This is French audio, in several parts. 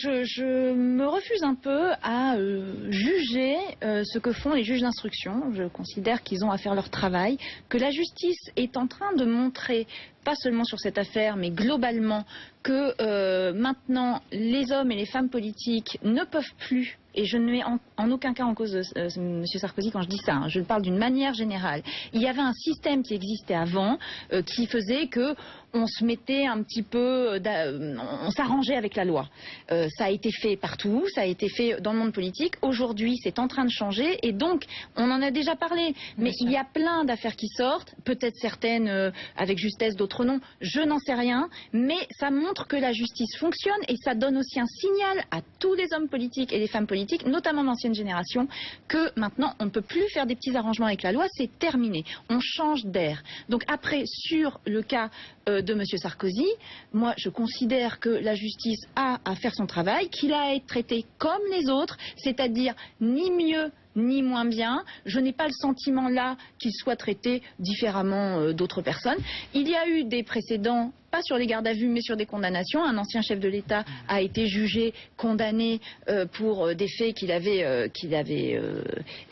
Je me refuse un peu à juger ce que font les juges d'instruction. Je considère qu'ils ont à faire leur travail, que la justice est en train de montrer, pas seulement sur cette affaire, mais globalement, que maintenant les hommes et les femmes politiques ne peuvent plus, et je ne mets en aucun cas en cause M. Sarkozy quand je dis ça, hein, je parle d'une manière générale. Il y avait un système qui existait avant qui faisait que on se mettait un petit peu, on s'arrangeait avec la loi. Ça a été fait partout, ça a été fait dans le monde politique. Aujourd'hui, c'est en train de changer et donc, on en a déjà parlé. Mais il y a plein d'affaires qui sortent, peut-être certaines avec justesse, d'autres non. Je n'en sais rien, mais ça montre que la justice fonctionne et ça donne aussi un signal à tous les hommes politiques et les femmes politiques, notamment d'ancienne génération, que maintenant, on ne peut plus faire des petits arrangements avec la loi, c'est terminé. On change d'air. Donc après, sur le cas de M. Sarkozy, moi je considère que la justice a à faire son travail, qu'il a à être traité comme les autres, c'est-à-dire ni mieux ni moins bien. Je n'ai pas le sentiment là qu'il soit traité différemment d'autres personnes. Il y a eu des précédents, pas sur les gardes à vue, mais sur des condamnations. Un ancien chef de l'État a été jugé, condamné pour des faits qu'il avait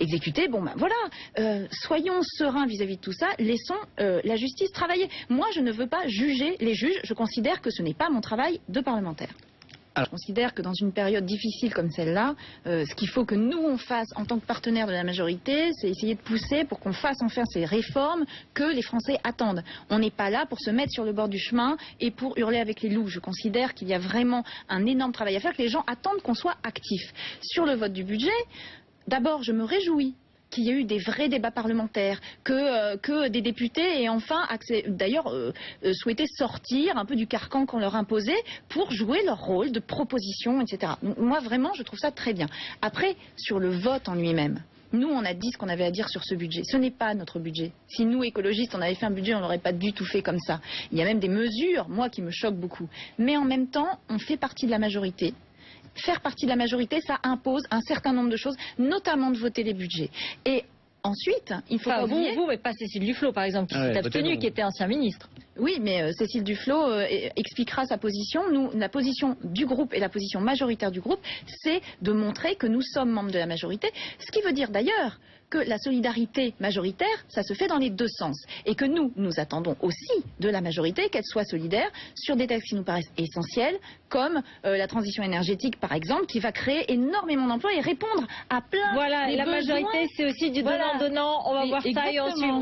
exécutés. Bon ben voilà, soyons sereins vis-à-vis de tout ça, laissons la justice travailler. Moi je ne veux pas juger les juges, je considère que ce n'est pas mon travail de parlementaire. Je considère que dans une période difficile comme celle-là, ce qu'il faut que nous on fasse en tant que partenaire de la majorité, c'est essayer de pousser pour qu'on fasse enfin ces réformes que les Français attendent. On n'est pas là pour se mettre sur le bord du chemin et pour hurler avec les loups. Je considère qu'il y a vraiment un énorme travail à faire, que les gens attendent qu'on soit actifs. Sur le vote du budget, d'abord je me réjouis qu'il y a eu des vrais débats parlementaires, que des députés aient enfin d'ailleurs souhaité sortir un peu du carcan qu'on leur imposait pour jouer leur rôle de proposition, etc. Moi vraiment je trouve ça très bien. Après, sur le vote en lui-même, nous on a dit ce qu'on avait à dire sur ce budget. Ce n'est pas notre budget. Si nous écologistes on avait fait un budget, on l'aurait pas du tout fait comme ça. Il y a même des mesures, moi, qui me choquent beaucoup. Mais en même temps, on fait partie de la majorité. Faire partie de la majorité, ça impose un certain nombre de choses, notamment de voter les budgets. Et ensuite, il faut pas oublier... Vous, mais pas Cécile Duflot, par exemple, qui s'est abstenue, qui était ancien ministre. Oui, mais Cécile Duflot expliquera sa position. Nous, la position du groupe et la position majoritaire du groupe, c'est de montrer que nous sommes membres de la majorité. Ce qui veut dire d'ailleurs que la solidarité majoritaire, ça se fait dans les deux sens. Et que nous attendons aussi de la majorité qu'elle soit solidaire sur des textes qui nous paraissent essentiels, comme la transition énergétique, par exemple, qui va créer énormément d'emplois et répondre à plein de besoins. Voilà, et la majorité, c'est aussi du donnant-donnant. On va voir ça et en suivre